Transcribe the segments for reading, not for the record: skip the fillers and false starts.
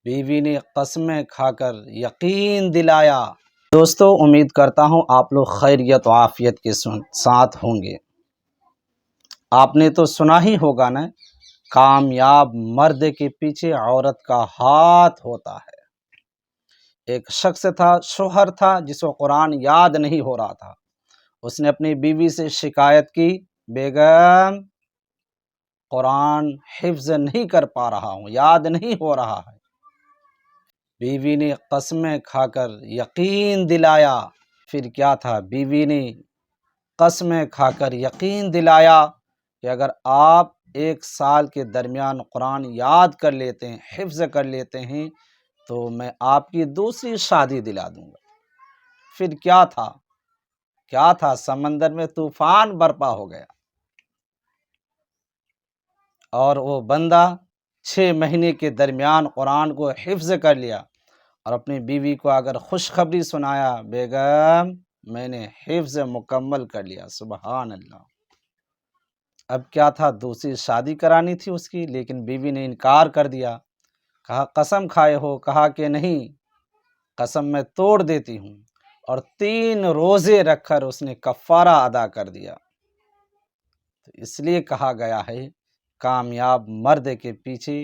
بیوی نے قسمیں کھا کر یقین دلایا۔ دوستو، امید کرتا ہوں آپ لوگ خیریت و عافیت کے ساتھ ہوں گے۔ آپ نے تو سنا ہی ہوگا نا، کامیاب مرد کے پیچھے عورت کا ہاتھ ہوتا ہے۔ ایک شخص تھا، شوہر تھا، جس کو قرآن یاد نہیں ہو رہا تھا۔ اس نے اپنی بیوی سے شکایت کی، بیگم قرآن حفظ نہیں کر پا رہا ہوں، یاد نہیں ہو رہا ہے۔ بیوی نے قسمیں کھا کر یقین دلایا۔ پھر کیا تھا؟ بیوی نے قسمیں کھا کر یقین دلایا کہ اگر آپ 1 سال کے درمیان قرآن یاد کر لیتے ہیں، حفظ کر لیتے ہیں، تو میں آپ کی دوسری شادی دلا دوں گا۔ پھر کیا تھا؟ سمندر میں طوفان برپا ہو گیا، اور وہ بندہ 6 مہینے کے درمیان قرآن کو حفظ کر لیا، اور اپنی بیوی کو اگر خوشخبری سنایا، بیگم میں نے حفظ مکمل کر لیا۔ سبحان اللہ۔ اب کیا تھا؟ دوسری شادی کرانی تھی اس کی، لیکن بیوی نے انکار کر دیا۔ کہا قسم کھائے ہو؟ کہا کہ نہیں، قسم میں توڑ دیتی ہوں، اور 3 روزے رکھ کر اس نے کفارہ ادا کر دیا۔ تو اس لیے کہا گیا ہے، کامیاب مرد کے پیچھے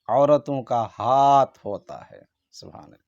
عورتوں کا ہاتھ ہوتا ہے۔ سبحان اللہ۔